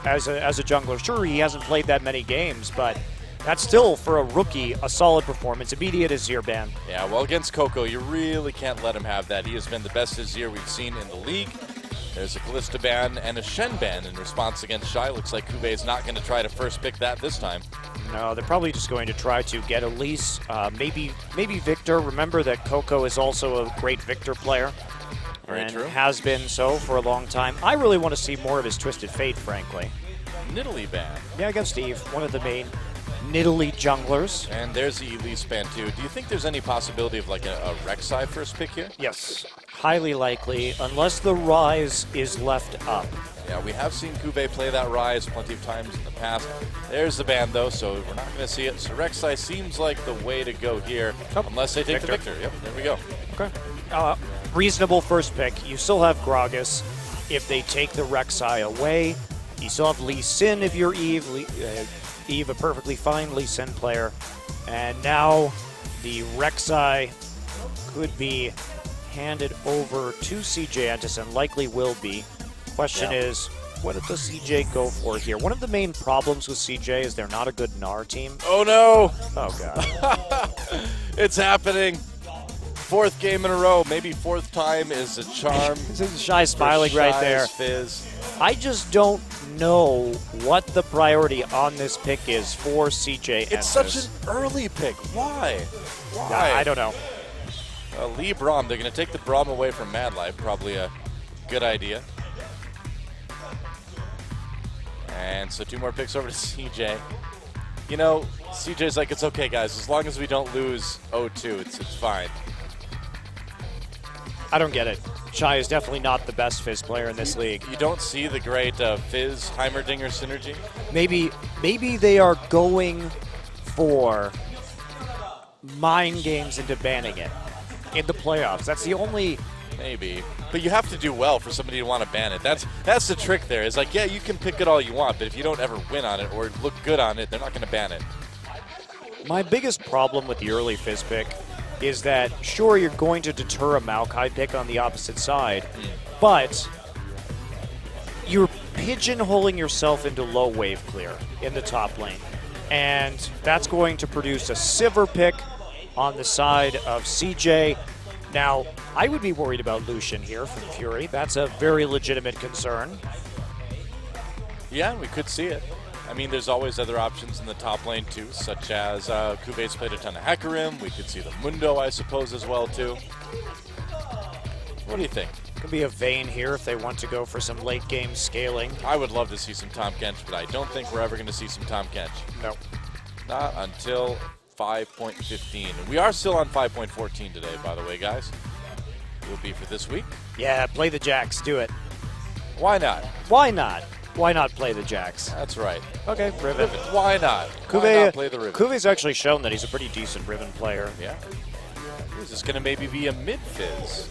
as a jungler. Sure, he hasn't played that many games, but that's still, for a rookie, a solid performance. Immediate Azir ban. Yeah, well, against Coco, you really can't let him have that. He has been the best Azir we've seen in the league. There's a Kalista ban and a Shen ban in response against Shy. Looks like Kube is not going to try to first pick that this time. No, they're probably just going to try to get Elise, maybe Victor. Remember that Coco is also a great Victor player. Very true. Has been so for a long time. I really want to see more of his Twisted Fate, frankly. Nidalee ban. Yeah, against Eve, one of the main Nidalee junglers. And there's the Elise ban too. Do you think there's any possibility of like a Rek'Sai first pick here? Yes, highly likely, unless the Rise is left up. Yeah, we have seen Kube play that Rise plenty of times in the past. There's the ban though, so we're not going to see it. So Rek'Sai seems like the way to go here, unless they take the Victor. Yep, there we go. Okay. Reasonable first pick. You still have Gragas if they take the Rek'Sai away. You still have Lee Sin if you're Eve. Eve, a perfectly fine Lee Sin player. And now the Rek'Sai could be handed over to CJ Antison, likely will be. Question is, what does CJ go for here? One of the main problems with CJ is they're not a good Gnar team. Oh no! Oh god. It's happening. Fourth game in a row, maybe fourth time is a charm. This is Shy smiling right there. Fizz. I just don't know what the priority on this pick is for CJ. It's such an early pick. Why? Why? I don't know. Lee Braum, they're going to take the Braum away from Mad Life. Probably a good idea. And so 2 more picks over to CJ. You know, CJ's like, it's okay, guys. As long as we don't lose 0-2, it's fine. I don't get it. Shy is definitely not the best Fizz player in this league. You don't see the great Fizz Heimerdinger synergy? Maybe they are going for mind games into banning it in the playoffs. That's the only... Maybe. But you have to do well for somebody to want to ban it. That's the trick there. Is like, yeah, you can pick it all you want, but if you don't ever win on it or look good on it, they're not going to ban it. My biggest problem with the early Fizz pick is that, sure, you're going to deter a Maokai pick on the opposite side, but you're pigeonholing yourself into low wave clear in the top lane. And that's going to produce a Sivir pick on the side of CJ. Now, I would be worried about Lucian here from Fury. That's a very legitimate concern. Yeah, we could see it. I mean, there's always other options in the top lane, too, such as Kube's played a ton of Hecarim. We could see the Mundo, I suppose, as well, too. What do you think? Could be a Vayne here if they want to go for some late-game scaling. I would love to see some Tahm Kench, but I don't think we're ever going to see some Tahm Kench. No. Not until 5.15. We are still on 5.14 today, by the way, guys. Will be for this week. Yeah, play the Jax. Do it. Why not? Why not? Why not play the Jax? That's right. Okay, Riven. Why not? Why not play the Riven? Kuve's actually shown that he's a pretty decent Riven player. Yeah. Is this going to maybe be a mid-Fizz?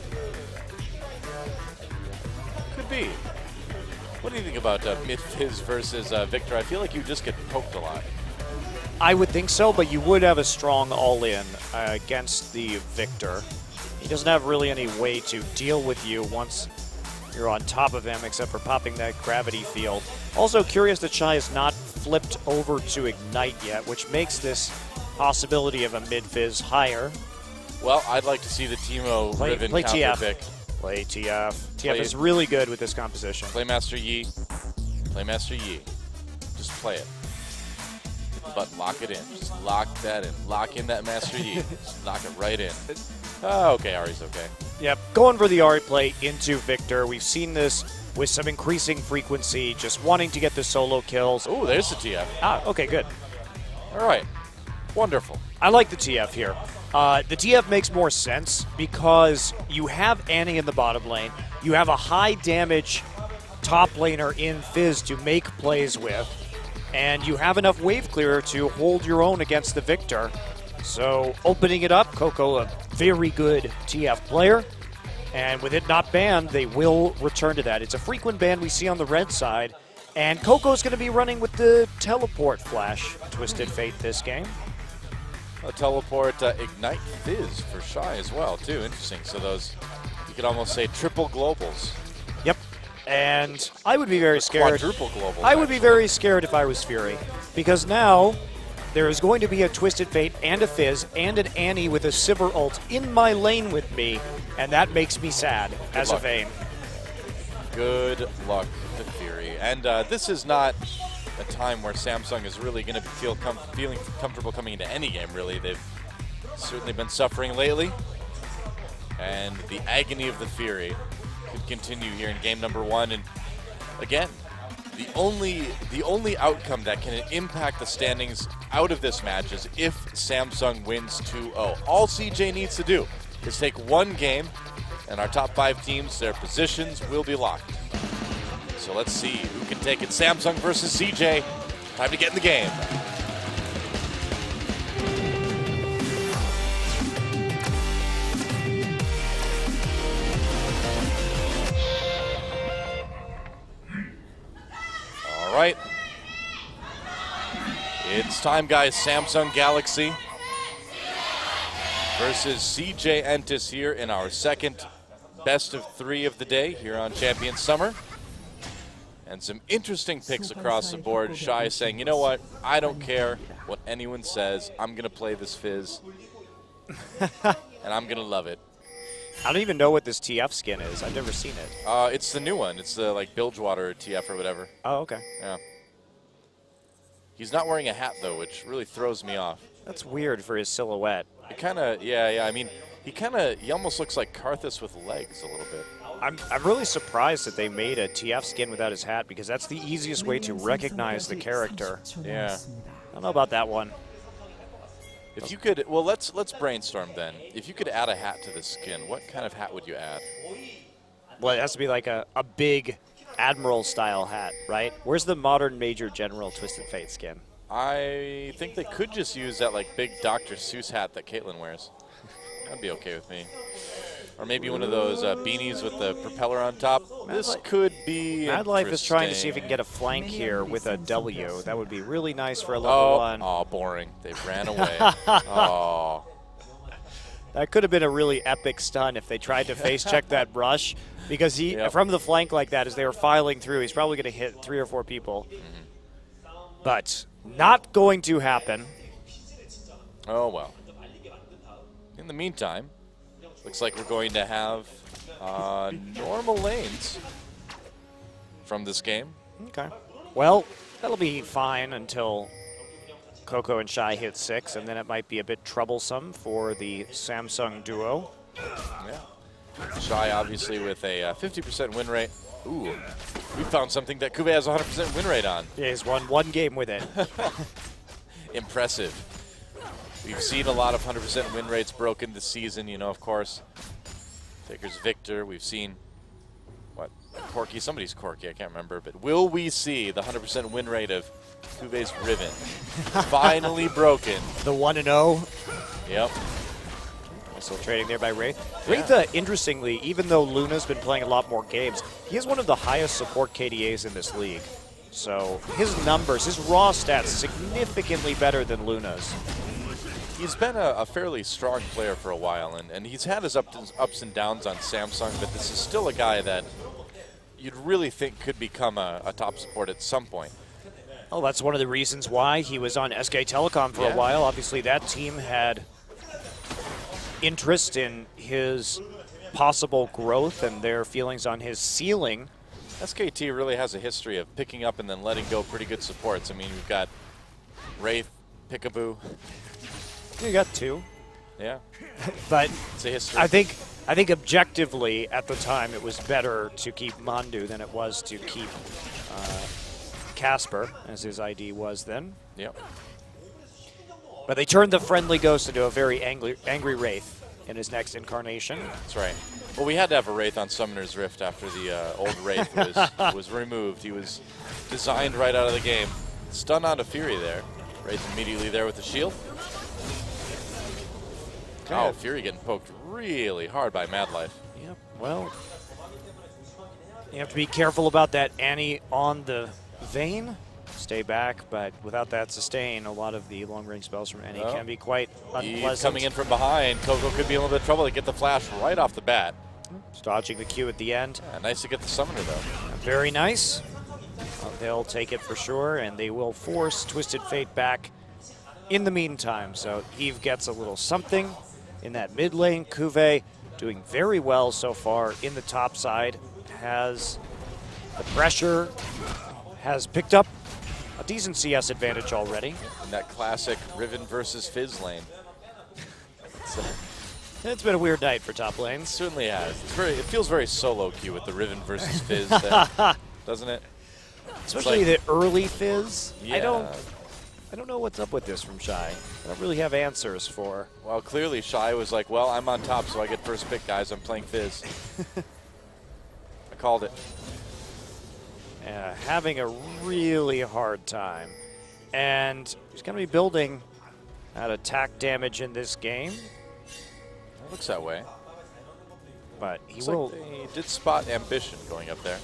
Could be. What do you think about mid-Fizz versus Victor? I feel like you just get poked a lot. I would think so, but you would have a strong all-in against the Victor. He doesn't have really any way to deal with you once you're on top of him, except for popping that gravity field. Also curious that Shy has not flipped over to Ignite yet, which makes this possibility of a mid-Fizz higher. Well, I'd like to see the Teemo Riven play counter TF. pick. Play TF. TF is really good with this composition. Play Master Yi. Play Master Yi. Just play it. But lock it in. Just lock that in. Lock in that Master Yi. Just lock it right in. Oh, okay, Ari's okay. Yep, going for the Ari play into Victor. We've seen this with some increasing frequency, just wanting to get the solo kills. Oh, there's the TF. Ah, okay, good. All right. Wonderful. I like the TF here. The TF makes more sense because you have Annie in the bottom lane. You have a high damage top laner in Fizz to make plays with, and you have enough wave clear to hold your own against the Victor. So opening it up, Coco, a very good TF player, and with it not banned, they will return to that. It's a frequent ban we see on the red side, and Coco's going to be running with the teleport flash Twisted Fate this game. A teleport Ignite Fizz for Shy as well, too. Interesting. So those, you could almost say triple globals. Yep. And I would be very scared. Quadruple global. I would be very scared if I was Fury, because now there is going to be a Twisted Fate and a Fizz and an Annie with a Sivir ult in my lane with me, and that makes me sad as a Vayne. Good luck to Fury. And this is not a time where Samsung is really going to feeling comfortable coming into any game, really. They've certainly been suffering lately. And the agony of the Fury could continue here in game number 1. And again, the only outcome that can impact the standings out of this match is if Samsung wins 2-0. All CJ needs to do is take one game, and our top 5 teams, their positions will be locked. So let's see who can take it. Samsung versus CJ. Time to get in the game. All right. It's time, guys. Samsung Galaxy versus CJ Entis here in our second best of 3 of the day here on Champion Summer. And some interesting picks across the board. Shy saying, you know what? I don't care what anyone says. I'm going to play this Fizz. And I'm going to love it. I don't even know what this TF skin is. I've never seen it. It's the new one. It's the like Bilgewater TF or whatever. Oh, okay. Yeah. He's not wearing a hat though, which really throws me off. That's weird for his silhouette. It kind of, yeah. I mean, he almost looks like Karthus with legs a little bit. I'm really surprised that they made a TF skin without his hat, because that's the easiest way to recognize the character. Yeah. I don't know about that one. If you could, well, let's brainstorm then. If you could add a hat to this skin, what kind of hat would you add? Well, it has to be like a big Admiral-style hat, right? Where's the modern Major General Twisted Fate skin? I think they could just use that like big Dr. Seuss hat that Caitlyn wears. That'd be okay with me. Or maybe one of those beanies with the propeller on top. This could be Mad Life is trying to see if he can get a flank here with a W. That would be really nice for a level 1. Oh, boring. They ran away. Oh. That could have been a really epic stun if they tried to face check that brush, because he from the flank like that, as they were filing through, he's probably going to hit 3 or 4 people. But not going to happen. Oh, well. In the meantime, looks like we're going to have normal lanes from this game. Okay. Well, that'll be fine until Coco and Shy hit 6, and then it might be a bit troublesome for the Samsung duo. Yeah. Shy obviously with a 50% win rate. Ooh, we found something that Kube has a 100% win rate on. Yeah, he's won 1 game with it. Impressive. We've seen a lot of 100% win rates broken this season, you know, of course. Faker's Victor, we've seen, what, Corky? Somebody's Corky, I can't remember. But will we see the 100% win rate of Kube's Riven finally broken? The 1-0. Yep. Still trading there by Wraith. Wraith, interestingly, even though Luna's been playing a lot more games, he has one of the highest support KDAs in this league. So his numbers, his raw stats, significantly better than Luna's. He's been a fairly strong player for a while, and he's had his ups and downs on Samsung, but this is still a guy that you'd really think could become a top support at some point. Oh, that's one of the reasons why he was on SK Telecom for a while. Obviously, that team had interest in his possible growth and their feelings on his ceiling. SKT really has a history of picking up and then letting go pretty good supports. I mean, we've got Wraith, Peekaboo. You got 2. Yeah. But it's a history. I think objectively at the time it was better to keep Mandu than it was to keep Casper, as his ID was then. Yep. But they turned the friendly ghost into a very angry Wraith in his next incarnation. That's right. Well, we had to have a Wraith on Summoner's Rift after the old Wraith was removed. He was designed right out of the game. Stun onto Fury there. Wraith immediately there with the shield. Oh, Fury getting poked really hard by Mad Life. Yep, well, you have to be careful about that Annie on the Vayne. Stay back, but without that sustain, a lot of the long-range spells from Annie can be quite unpleasant. He's coming in from behind. Coco could be in a little bit of trouble to get the flash right off the bat. Just dodging the Q at the end. Yeah, nice to get the Summoner, though. Very nice. They'll take it for sure, and they will force Twisted Fate back in the meantime. So Eve gets a little something in that mid lane. Kuve doing very well so far in the top side. Has the pressure, has picked up a decent CS advantage already. In that classic Riven versus Fizz lane. It's been a weird night for top lanes. Certainly has. It feels very solo queue with the Riven versus Fizz there, doesn't it? Especially like, the early Fizz. Yeah. I don't know what's up with this from Shy. I don't really have answers for. Well, clearly Shy was like, well, I'm on top, so I get first pick, guys. I'm playing Fizz. I called it. Having a really hard time. And he's going to be building at attack damage in this game. It looks that way. But he Looks will. like they did spot Ambition going up there.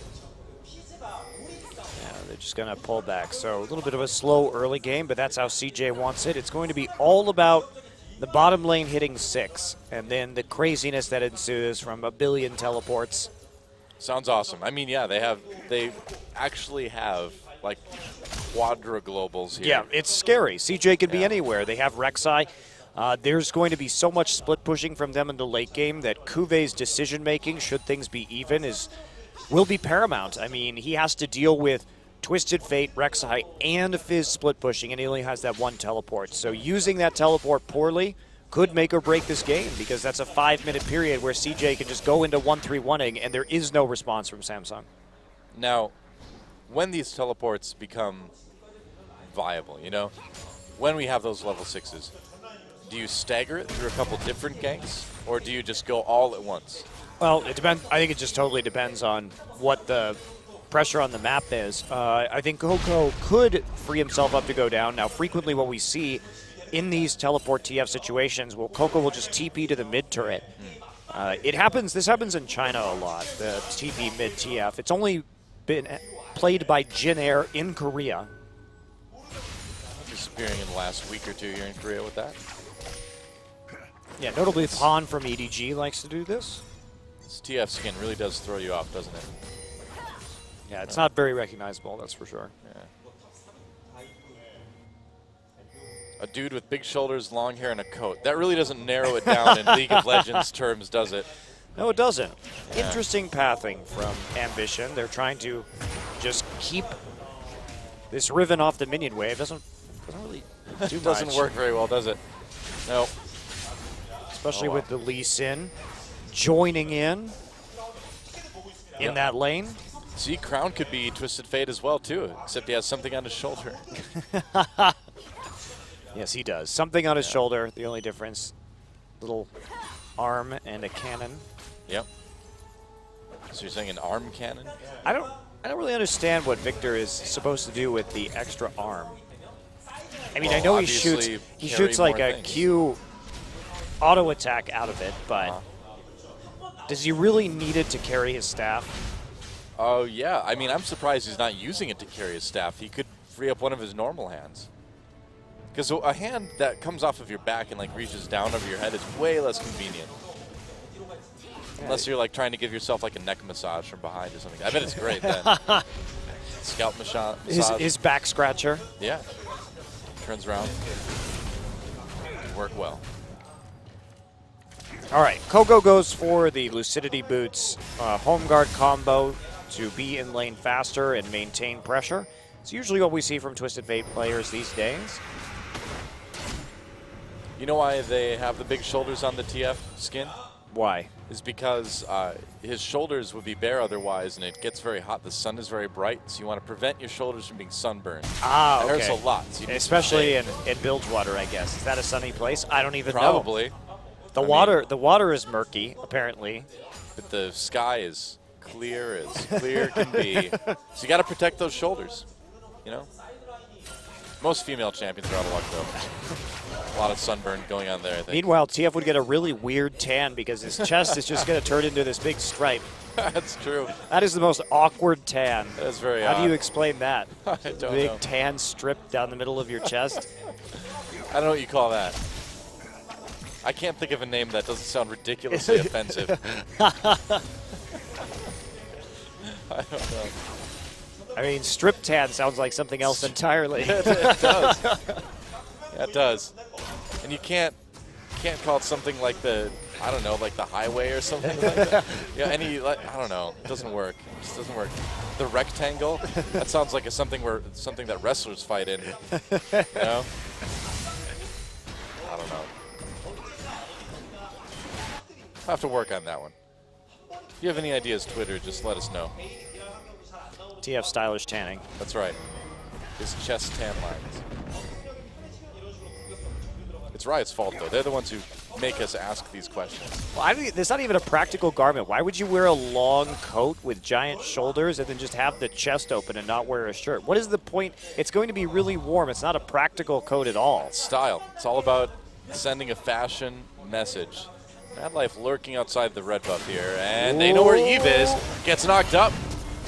Yeah, they're just going to pull back. So a little bit of a slow early game, but that's how CJ wants it. It's going to be all about the bottom lane hitting 6, and then the craziness that ensues from a billion teleports. Sounds awesome. I mean, yeah, they actually have like quadra globals here. Yeah, it's scary. CJ could be anywhere. They have Rek'Sai. There's going to be so much split pushing from them in the late game that Kuve's decision making, should things be even, will be paramount. I mean, he has to deal with Twisted Fate, Rek'Sai, and Fizz split pushing, and he only has that one teleport. So using that teleport poorly could make or break this game, because that's a 5-minute period where CJ can just go into 1-3-1-ing, and there is no response from Samsung. Now, when these teleports become viable, you know, when we have those level 6s, do you stagger it through a couple different ganks, or do you just go all at once? Well, it depends. I think it just totally depends on what the pressure on the map is. I think Coco could free himself up to go down. Now, frequently what we see in these teleport TF situations, well, Coco will just TP to the mid turret. This happens in China a lot, the TP mid TF. It's only been played by Jin Air in Korea. Disappearing in the last week or two here in Korea with that. Yeah, notably Pawn from EDG likes to do this. This TF skin really does throw you off, doesn't it? Yeah, it's not very recognizable, that's for sure. Yeah. A dude with big shoulders, long hair, and a coat. That really doesn't narrow it down in League of Legends terms, does it? No, it doesn't. Yeah. Interesting pathing from Ambition. They're trying to just keep this Riven off the minion wave. Doesn't really do much. Doesn't work very well, does it? No. Especially with the Lee Sin joining in that lane. See, Crown could be Twisted Fate as well, too, except he has something on his shoulder. Yes, he does. Something on his shoulder. The only difference, little arm and a cannon. Yep. So you're saying an arm cannon? I don't really understand what Victor is supposed to do with the extra arm. I mean, Well, I know he obviously shoots carry like more a things. Q auto attack out of it, but does he really need it to carry his staff? Oh, yeah. I mean, I'm surprised he's not using it to carry his staff. He could free up one of his normal hands. Because a hand that comes off of your back and like reaches down over your head is way less convenient. Unless you're like trying to give yourself like a neck massage from behind or something. I bet it's great then. Scalp massage. His back scratcher. Yeah. Turns around. Can work well. All right, Coco goes for the Lucidity Boots home guard combo to be in lane faster and maintain pressure. It's usually what we see from Twisted Fate players these days. You know why they have the big shoulders on the TF skin? Why? Is because his shoulders would be bare otherwise, and it gets very hot. The sun is very bright, so you want to prevent your shoulders from being sunburned. Ah, okay. It hurts a lot. So especially in Bilgewater, I guess. Is that a sunny place? I don't even know. Probably. The water is murky, apparently. But the sky is clear can be. So you got to protect those shoulders, you know? Most female champions are out of luck, though. A lot of sunburn going on there, I think. Meanwhile, TF would get a really weird tan because his chest is just going to turn into this big stripe. That's true. That is the most awkward tan. That is very How odd. do you explain that? I don't know. Big tan strip down the middle of your chest? I don't know what you call that. I can't think of a name that doesn't sound ridiculously offensive. I don't know. I mean, strip tan sounds like something else entirely. It does. Yeah, it does. And you can't call it something like the, I don't know, like the highway or something like that. Yeah, I don't know. It doesn't work. It just doesn't work. The rectangle, that sounds like something that wrestlers fight in. You know? I don't know. I'll have to work on that one. If you have any ideas, Twitter, just let us know. TF stylish tanning. That's right. His chest tan lines. It's Riot's fault, though. They're the ones who make us ask these questions. Well, it's not even a practical garment. Why would you wear a long coat with giant shoulders and then just have the chest open and not wear a shirt? What is the point? It's going to be really warm. It's not a practical coat at all. It's style. It's all about sending a fashion message. Mad Life lurking outside the red buff here, and they know where Eve is. Gets knocked up.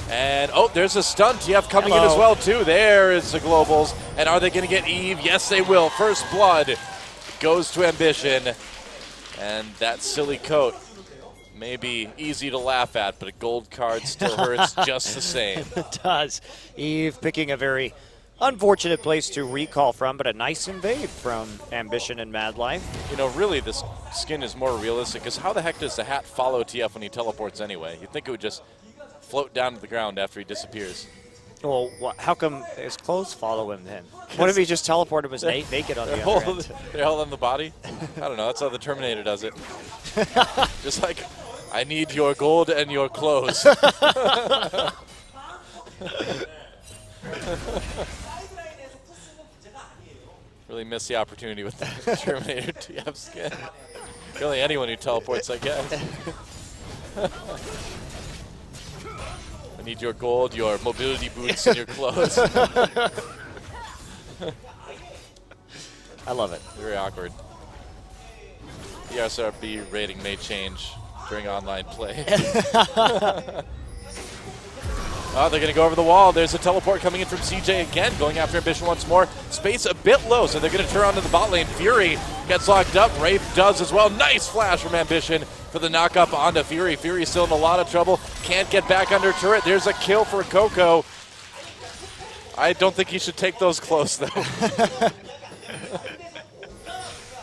And, oh, there's a stun. TF coming in as well, too. There is the Globals. And are they going to get Eve? Yes, they will. First blood goes to Ambition. And that silly coat may be easy to laugh at, but a gold card still hurts just the same. It does. Eve picking a very unfortunate place to recall from, but a nice invade from Ambition and Mad Life. You know, really, this skin is more realistic, because how the heck does the hat follow TF when he teleports anyway? You'd think it would just float down to the ground after he disappears. Well, how come his clothes follow him then? What if he just teleported him as naked on the other end? They're all on the body? I don't know. That's how the Terminator does it. Just like, I need your gold and your clothes. Really missed the opportunity with the Terminator TF skin. Really anyone who teleports, I guess. I need your gold, your mobility boots, and your clothes. I love it. Very awkward. The SRB rating may change during online play. Oh, they're going to go over the wall. There's a teleport coming in from CJ again, going after Ambition once more. Space a bit low, so they're going to turn onto the bot lane. Fury gets locked up. Wraith does as well. Nice flash from Ambition for the knock-up onto Fury. Fury's still in a lot of trouble. Can't get back under turret. There's a kill for Coco. I don't think he should take those close, though.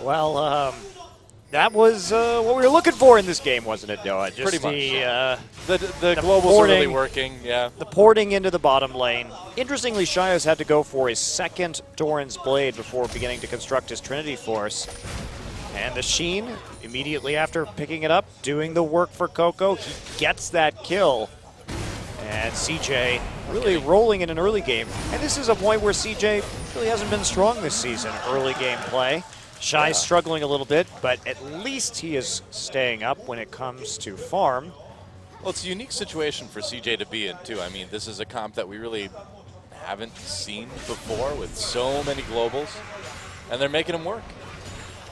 Well, that was what we were looking for in this game, wasn't it, Noah? Just pretty much. The globals porting, are really working, yeah. The porting into the bottom lane. Interestingly, Shia's had to go for his second Doran's Blade before beginning to construct his Trinity Force. And the Sheen, immediately after picking it up, doing the work for Coco. He gets that kill. And CJ really rolling in an early game. And this is a point where CJ really hasn't been strong this season, early game play. Shy's struggling a little bit, but at least he is staying up when it comes to farm. Well, it's a unique situation for CJ to be in, too. I mean, this is a comp that we really haven't seen before with so many globals, and they're making them work.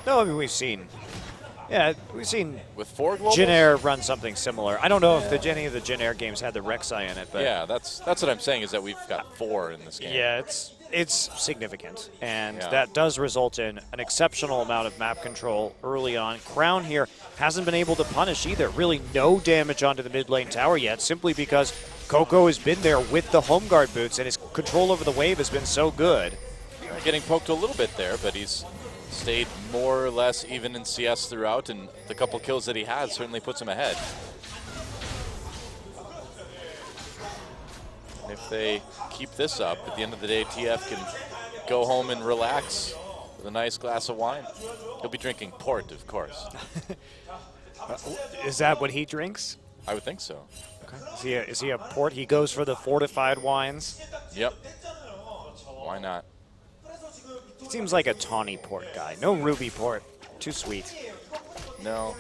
No, I mean, we've seen with 4 globals? Jin Air run something similar. I don't know if any of the Jin Air games had the Rek'Sai in it, but yeah, that's what I'm saying is that we've got 4 in this game. Yeah, it's significant, and that does result in an exceptional amount of map control early on. Crown here hasn't been able to punish either. Really no damage onto the mid lane tower yet, simply because Coco has been there with the home guard boots, and his control over the wave has been so good. Getting poked a little bit there, but he's stayed more or less even in CS throughout, and the couple kills that he has certainly puts him ahead. If they keep this up, at the end of the day, TF can go home and relax with a nice glass of wine. He'll be drinking port, of course. Is that what he drinks? I would think so. Okay. Is he a port? He goes for the fortified wines? Yep. Why not? He seems like a tawny port guy. No ruby port. Too sweet. No.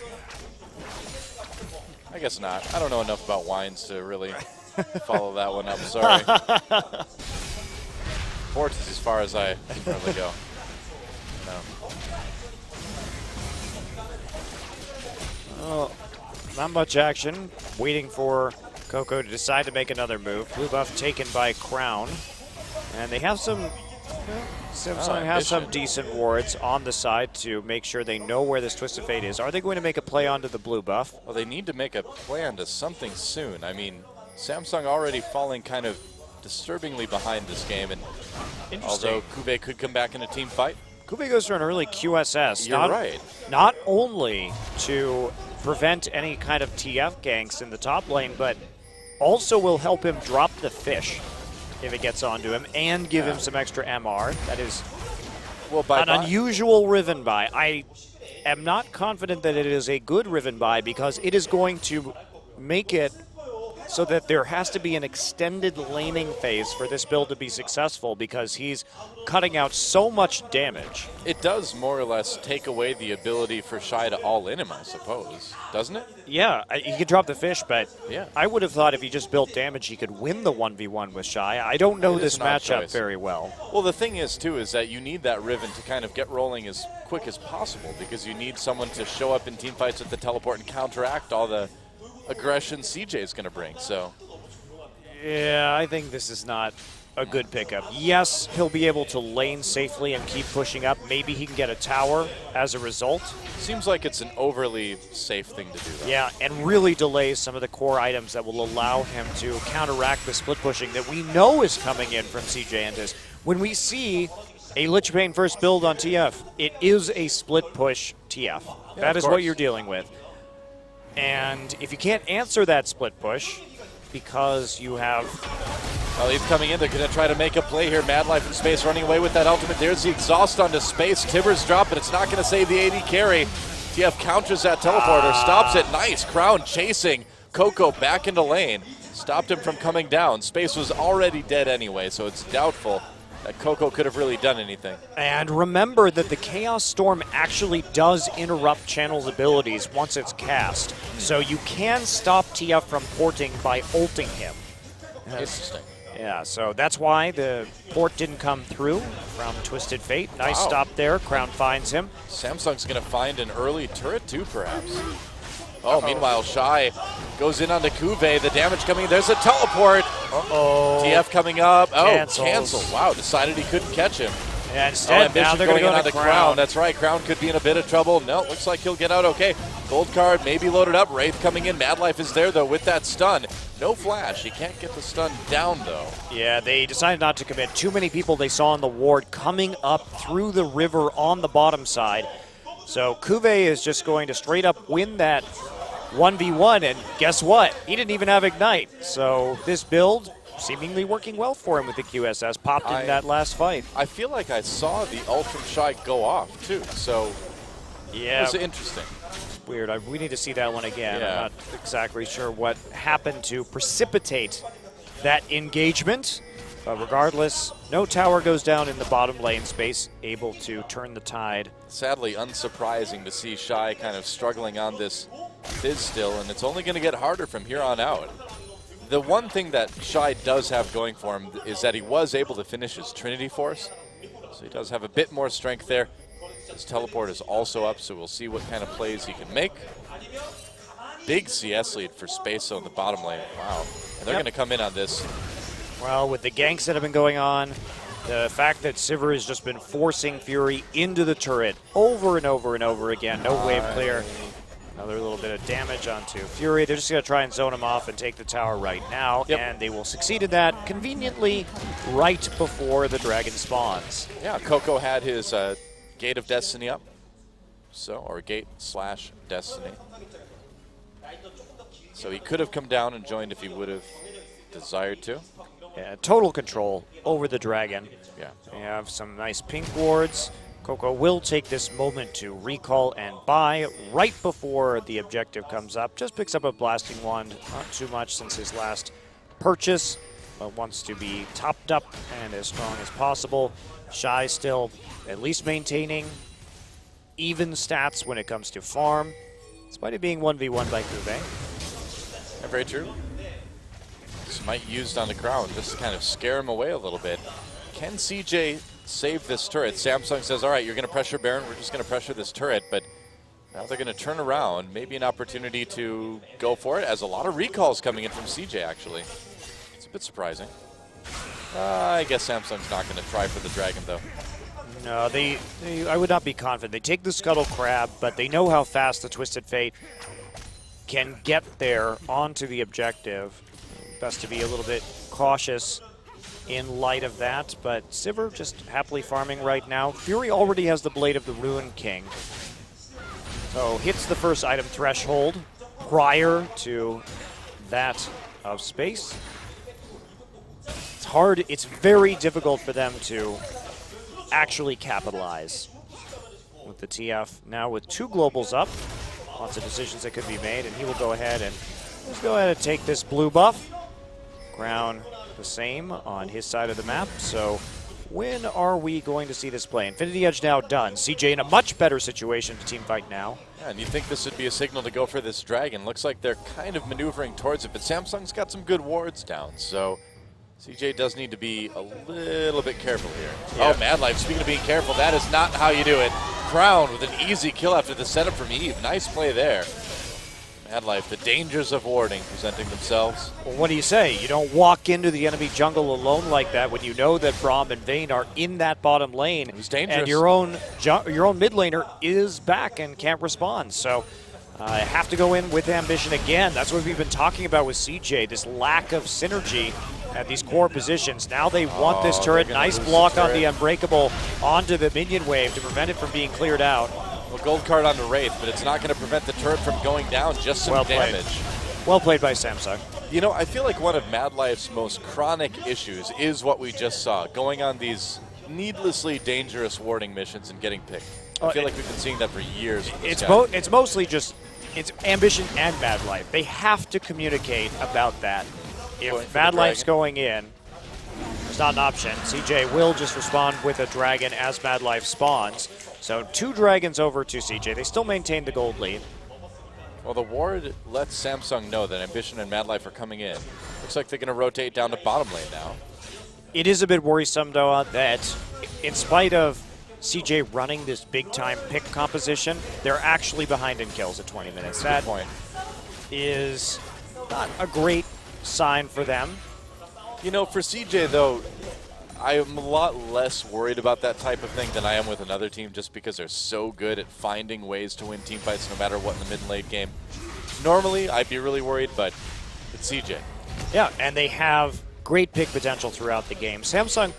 I guess not. I don't know enough about wines to really follow that one up. Sorry. Port is as far as I really go. No. Oh, not much action. Waiting for Coco to decide to make another move. Blue buff taken by Crown. And they have some... Samsung has some decent wards on the side to make sure they know where this Twisted Fate is. Are they going to make a play onto the blue buff? Well, they need to make a play onto something soon. I mean, Samsung already falling kind of disturbingly behind this game, and although Kube could come back in a team fight. Kube goes for an early QSS. You're right. Not only to prevent any kind of TF ganks in the top lane, but also will help him drop the fish if it gets onto him and give him some extra MR. That is an unusual Riven buy. I am not confident that it is a good Riven buy because it is going to make it so that there has to be an extended laning phase for this build to be successful because he's cutting out so much damage. It does more or less take away the ability for Shy to all-in him, I suppose, doesn't it? Yeah, he could drop the fish, but yeah. I would have thought if he just built damage, he could win the 1v1 with Shy. I don't know this matchup very well. Well, the thing is, too, is that you need that Riven to kind of get rolling as quick as possible because you need someone to show up in teamfights with the teleport and counteract all the aggression CJ is going to bring. So, yeah, I think this is not a good pickup. Yes, he'll be able to lane safely and keep pushing up. Maybe he can get a tower as a result. Seems like it's an overly safe thing to do, though. Yeah, and really delays some of the core items that will allow him to counteract the split pushing that we know is coming in from CJ Andis. When we see a Lich Bane first build on TF, it is a split push TF. Yeah, that is what you're dealing with. And if you can't answer that split push because you have... Well, he's coming in. They're going to try to make a play here. Mad Life in Space running away with that ultimate. There's the exhaust onto Space. Tibbers drop, but it's not going to save the AD carry. TF counters that teleporter, stops it. Nice. Crown chasing Coco back into lane. Stopped him from coming down. Space was already dead anyway, so it's doubtful that Coco could have really done anything. And remember that the Chaos Storm actually does interrupt Channel's abilities once it's cast. So you can stop TF from porting by ulting him. Interesting. Yeah, so that's why the port didn't come through from Twisted Fate. Nice stop there. Crown finds him. Samsung's going to find an early turret too, perhaps. Oh, meanwhile, Shy goes in onto Kuve. The damage coming. There's a teleport. TF coming up. Oh, cancel. Wow, decided he couldn't catch him. Yeah, instead, now they're going to go onto Crown. That's right. Crown could be in a bit of trouble. No, looks like he'll get out okay. Gold card maybe loaded up. Wraith coming in. Mad Life is there, though, with that stun. No flash. He can't get the stun down, though. Yeah, they decided not to commit. Too many people they saw in the ward coming up through the river on the bottom side. So Kuve is just going to straight up win that 1v1, and guess what? He didn't even have Ignite. So this build seemingly working well for him with the QSS. Popped in that last fight. I feel like I saw the ult from Shy go off, too. So yeah, it was interesting. Weird. We need to see that one again. Yeah. I'm not exactly sure what happened to precipitate that engagement. But regardless, no tower goes down in the bottom lane space, able to turn the tide. Sadly, unsurprising to see Shy kind of struggling on this Fizz still, and it's only going to get harder from here on out. The one thing that Shy does have going for him is that he was able to finish his Trinity Force, so he does have a bit more strength there. His teleport is also up, so we'll see what kind of plays he can make. Big CS lead for Space on the bottom lane. Wow. And they're going to come in on this. Well, with the ganks that have been going on, the fact that Sivir has just been forcing Fury into the turret over and over and over again. No wave clear. Another little bit of damage onto Fury. They're just going to try and zone him off and take the tower right now, and they will succeed in that conveniently right before the dragon spawns. Yeah, Coco had his Gate of Destiny up, or Gate/Destiny. So he could have come down and joined if he would have desired to. Yeah, total control over the dragon. Yeah. We have some nice pink wards. Coco will take this moment to recall and buy right before the objective comes up. Just picks up a blasting wand, not too much since his last purchase, but wants to be topped up and as strong as possible. Shy still at least maintaining even stats when it comes to farm, despite it being 1v1 by Kuve. Yeah, very true. Smite used on the Crown just to kind of scare him away a little bit. Can CJ save this turret? Samsung says, all right, you're going to pressure Baron. We're just going to pressure this turret. But now they're going to turn around. Maybe an opportunity to go for it, as a lot of recalls coming in from CJ, actually. It's a bit surprising. I guess Samsung's not going to try for the dragon, though. No, I would not be confident. They take the Scuttle Crab, but they know how fast the Twisted Fate can get there onto the objective. best to be a little bit cautious in light of that, but Sivir just happily farming right now. Fury already has the Blade of the Ruin King, so hits the first item threshold prior to that of Space. It's hard, it's very difficult for them to actually capitalize with the TF. Now with 2 globals up, lots of decisions that could be made, and he will go ahead and just go ahead and take this blue buff. Crown the same on his side of the map. So when are we going to see this play? Infinity Edge now done. CJ in a much better situation to team fight now. Yeah, and you think this would be a signal to go for this dragon. Looks like they're kind of maneuvering towards it, but Samsung's got some good wards down, so CJ does need to be a little bit careful here. Yeah. Oh, Mad Life, speaking of being careful, that is not how you do it. Crown with an easy kill after the setup from Eve. Nice play there. Mad Life, the dangers of warding presenting themselves. Well, what do you say? You don't walk into the enemy jungle alone like that when you know that Braum and Vayne are in that bottom lane. It's dangerous. And your own mid laner is back and can't respond. So have to go in with ambition again. That's what we've been talking about with CJ, this lack of synergy at these core positions. Now they want this turret. Nice block on the Unbreakable onto the minion wave to prevent it from being cleared out. Well, gold card on the Wraith, but it's not going to prevent the turret from going down, just some damage. Well played by Samsung. You know, I feel like one of Mad Life's most chronic issues is what we just saw, going on these needlessly dangerous warding missions and getting picked. I feel like we've been seeing that for years. It's mostly just, it's ambition and Mad Life. They have to communicate about that. If Mad Life's going in, it's not an option. CJ will just respond with a dragon as Mad Life spawns. So 2 dragons over to CJ. They still maintain the gold lead. Well, the ward lets Samsung know that Ambition and Mad Life are coming in. Looks like they're going to rotate down to bottom lane now. It is a bit worrisome, though, that in spite of CJ running this big-time pick composition, they're actually behind in kills at 20 minutes. That is not a great sign for them. You know, for CJ, though, I am a lot less worried about that type of thing than I am with another team, just because they're so good at finding ways to win team fights no matter what in the mid and late game. Normally, I'd be really worried, but it's CJ. Yeah, and they have great pick potential throughout the game. Samsung,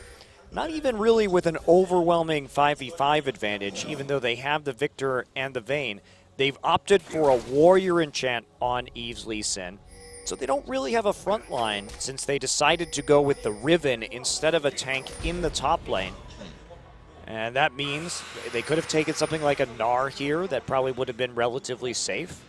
not even really with an overwhelming 5v5 advantage, even though they have the Victor and the Vayne. They've opted for a Warrior enchant on Eve's Lee Sin. So they don't really have a front line since they decided to go with the Riven instead of a tank in the top lane. And that means they could have taken something like a Gnar here that probably would have been relatively safe.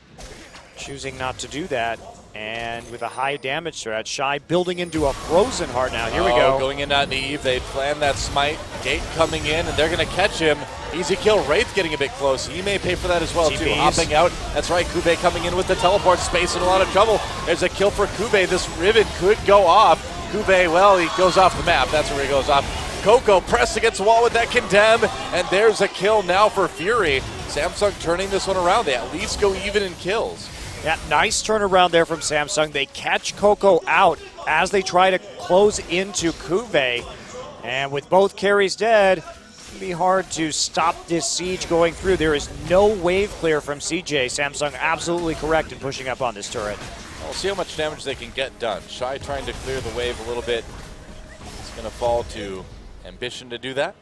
Choosing not to do that. And with a high damage threat, Shy building into a Frozen Heart now. Here we go. Going in on Eve. They plan that smite. Gate coming in, and they're going to catch him. Easy kill. Wraith getting a bit close. He may pay for that as well, too. Hopping out. That's right. Kube coming in with the teleport. Space in a lot of trouble. There's a kill for Kube. This Riven could go off. Kube, well, he goes off the map. That's where he goes off. Coco pressed against the wall with that condemn, and there's a kill now for Fury. Samsung turning this one around. They at least go even in kills. Yeah, nice turnaround there from Samsung. They catch Coco out as they try to close into Kube. And with both carries dead, it'll be hard to stop this siege going through. There is no wave clear from CJ. Samsung absolutely correct in pushing up on this turret. We'll see how much damage they can get done. Shy trying to clear the wave a little bit. It's going to fall to Ambition to do that.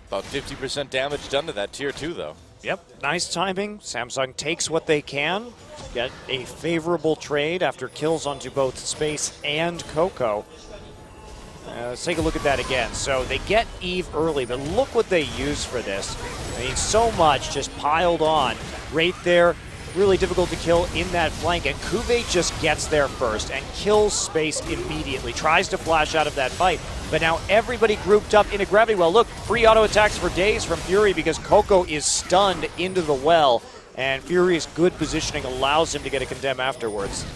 About 50% damage done to that tier 2, though. Yep, nice timing. Samsung takes what they can. Get a favorable trade after kills onto both Space and Coco. Let's take a look at that again. So they get Eve early, but look what they use for this. I mean, so much just piled on right there. Really difficult to kill in that flank, and Kube just gets there first and kills Space immediately. Tries to flash out of that fight, but now everybody grouped up into Gravity Well. Look, free auto attacks for days from Fury because Coco is stunned into the well, and Fury's good positioning allows him to get a condemn afterwards.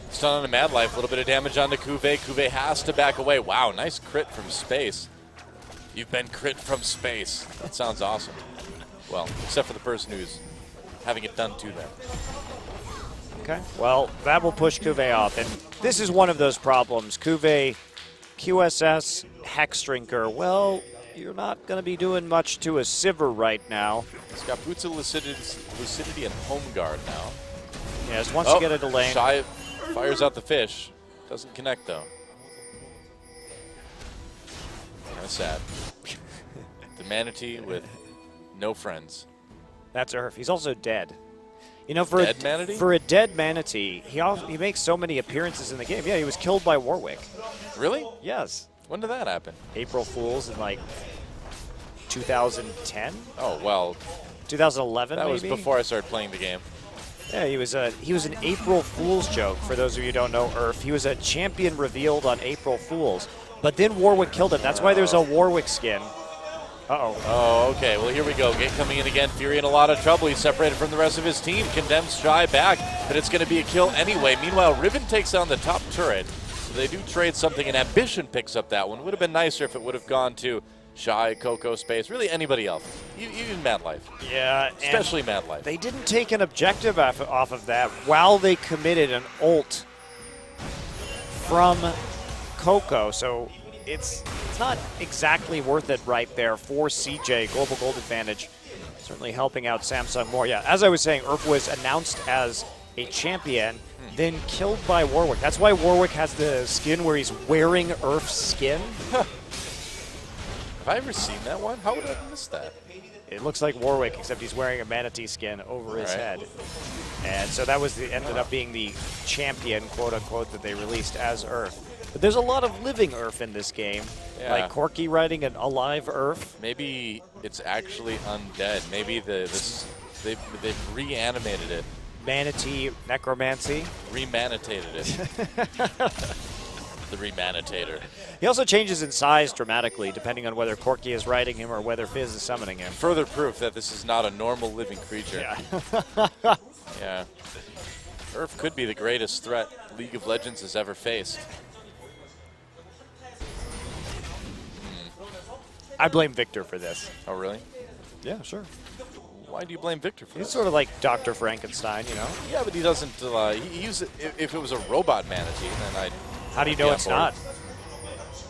Stun on a Mad Life, a little bit of damage onto Kube. Kube has to back away. Wow, nice crit from Space. You've been crit from Space. That sounds awesome. Well, except for the person who's having it done to them. Okay, well, that will push Kube off, and this is one of those problems. Kube, QSS, Hex Drinker, well, you're not going to be doing much to a Sivir right now. He's got Boots of Lucidity and Home Guard now. Yes, once you get into lane. Shy fires out the fish. Doesn't connect, though. Kind of sad. The Manatee with no friends. That's Earth. He's also dead. You know, for Dead Manatee? For a dead Manatee, he makes so many appearances in the game. Yeah, he was killed by Warwick. Really? Yes. When did that happen? April Fools in like 2010? Oh, well, 2011 that maybe? was before I started playing the game. Yeah, he was an April Fool's joke, for those of you who don't know Earth. He was a champion revealed on April Fools. But then Warwick killed him. That's why there's a Warwick skin. Uh-oh. Oh, okay. Well, here we go. Gate coming in again. Fury in a lot of trouble. He's separated from the rest of his team. Condemns Shy back, but it's going to be a kill anyway. Meanwhile, Riven takes down the top turret. So they do trade something, and Ambition picks up that one. Would have been nicer if it would have gone to Shy, Coco, Space, really anybody else. Even Mad Life. Yeah. Especially Mad Life. They didn't take an objective off of that while they committed an ult from Coco. So it's not exactly worth it right there for CJ. Global Gold advantage certainly helping out Samsung more. Yeah, as I was saying, Earth was announced as a champion, then killed by Warwick. That's why Warwick has the skin where he's wearing Earth's skin. Have I ever seen that one? How would I have missed that? It looks like Warwick, except he's wearing a manatee skin over his head. And so that was ended up being the champion, quote unquote, that they released as Earth. But there's a lot of living Earth in this game, like Corky riding an alive Earth. Maybe it's actually undead. Maybe they've reanimated it. Manatee necromancy. Remanitated it. The Remanitator. He also changes in size dramatically, depending on whether Corky is riding him or whether Fizz is summoning him. Further proof that this is not a normal living creature. Yeah. Yeah. Earth could be the greatest threat League of Legends has ever faced. I blame Victor for this. Oh, really? Yeah, sure. Why do you blame Victor for He's this? sort of like Dr. Frankenstein, you know? Yeah, but he doesn't. He uses it, if it was a robot manatee, then I'd. How do you know it's not?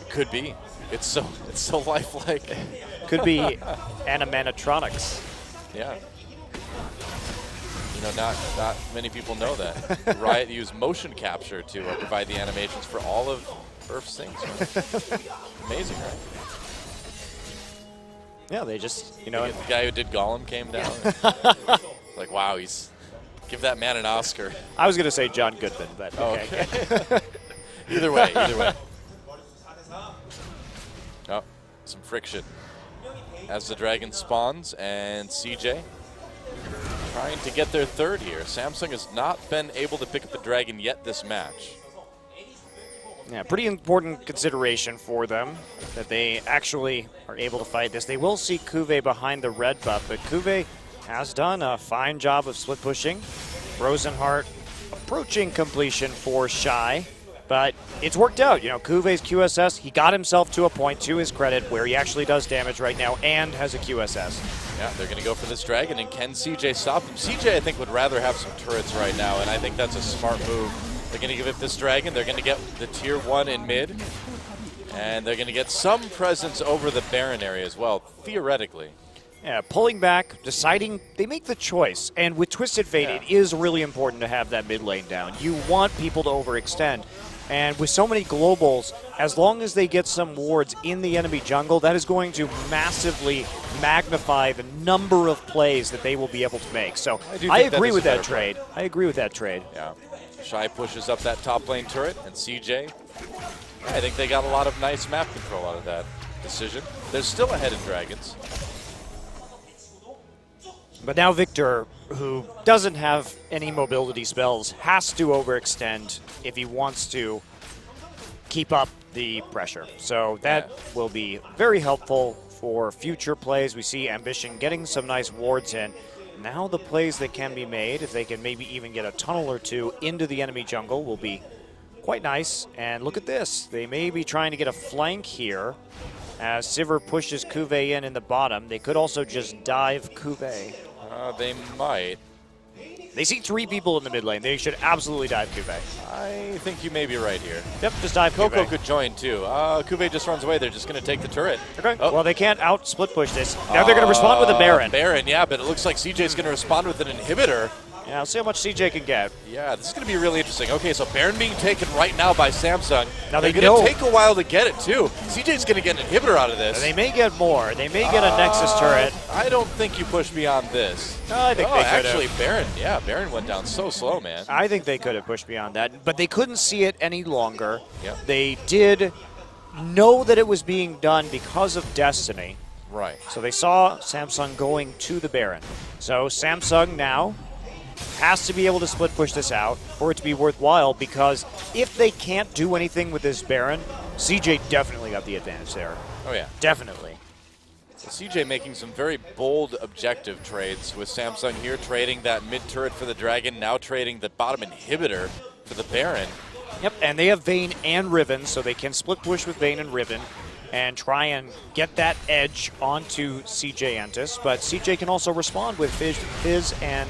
It could be. It's so lifelike. Could be animatronics. Yeah. You know, not many people know that. Riot used motion capture to provide the animations for all of Earth's things. Right? Amazing, right? Yeah, they just, you know. The guy who did Gollum came down. Like, wow, give that man an Oscar. I was going to say John Goodman, but okay. Either way. Oh, some friction. As the dragon spawns, and CJ trying to get their third here. Samsung has not been able to pick up the dragon yet this match. Yeah, pretty important consideration for them that they actually are able to fight this. They will see Kuve behind the red buff, but Kuve has done a fine job of split pushing. Rosenhart approaching completion for Shy, but it's worked out. You know, Kuve's QSS, he got himself to a point, to his credit, where he actually does damage right now and has a QSS. Yeah, they're going to go for this dragon, and can CJ stop him? CJ, I think, would rather have some turrets right now, and I think that's a smart move. They're going to give it this dragon. They're going to get the tier 1 in mid. And they're going to get some presence over the Baron area as well, theoretically. Yeah, pulling back, deciding, they make the choice. And with Twisted Fate, it is really important to have that mid lane down. You want people to overextend. And with so many globals, as long as they get some wards in the enemy jungle, that is going to massively magnify the number of plays that they will be able to make. So I agree with that trade. I agree with that trade. Yeah. Shy pushes up that top lane turret, and CJ, I think they got a lot of nice map control out of that decision. They're still ahead in Dragons. But now Victor, who doesn't have any mobility spells, has to overextend if he wants to keep up the pressure. So that will be very helpful for future plays. We see Ambition getting some nice wards in. Now the plays that can be made, if they can maybe even get a tunnel or two into the enemy jungle, will be quite nice. And look at this. They may be trying to get a flank here as Sivir pushes Kuve in the bottom. They could also just dive Kuve. They might. They see 3 people in the mid lane. They should absolutely dive Kuve. I think you may be right here. Yep, just dive Coco Kuve. could join too. Kuve just runs away. They're just going to take the turret. Okay. Oh. Well, they can't out-split push this. Now they're going to respond with a Baron. Baron, yeah, but it looks like CJ's going to respond with an inhibitor. Yeah, I'll see how much CJ can get. Yeah, this is going to be really interesting. Okay, so Baron being taken right now by Samsung. Now they're going to take a while to get it, too. CJ's going to get an inhibitor out of this. They may get more. They may get a Nexus turret. I don't think you push beyond this. I think they could have. Actually, Baron went down so slow, man. I think they could have pushed beyond that, but they couldn't see it any longer. Yep. They did know that it was being done because of Destiny. Right. So they saw Samsung going to the Baron. So Samsung now has to be able to split push this out for it to be worthwhile, because if they can't do anything with this Baron, CJ definitely got the advantage there. Oh, yeah. Definitely. So CJ making some very bold objective trades with Samsung here, trading that mid turret for the Dragon, now trading the bottom inhibitor for the Baron. Yep, and they have Vayne and Riven, so they can split push with Vayne and Riven and try and get that edge onto CJ Entis, but CJ can also respond with Fizz and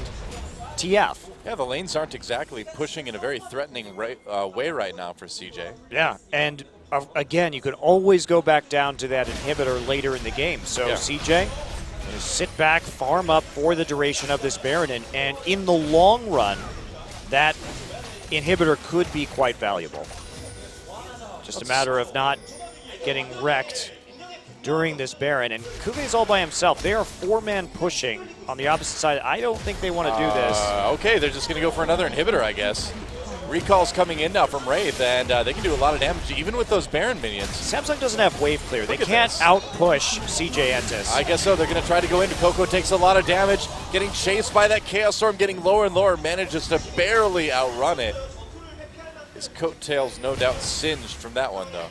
TF. Yeah, the lanes aren't exactly pushing in a very threatening way right now for CJ. Yeah, and again, you can always go back down to that inhibitor later in the game. So yeah. CJ, just sit back, farm up for the duration of this Baron, and in the long run, that inhibitor could be quite valuable. Just a matter of not getting wrecked during this Baron, and Kuve's all by himself. They are 4-man pushing on the opposite side. I don't think they want to do this. Okay, they're just going to go for another inhibitor, I guess. Recall's coming in now from Wraith, and they can do a lot of damage even with those Baron minions. Samsung doesn't have wave clear. They can't out-push CJ Entis. I guess so. They're going to try to go into Coco, takes a lot of damage, getting chased by that Chaos Storm, getting lower and lower, manages to barely outrun it. His coattails no doubt singed from that one, though.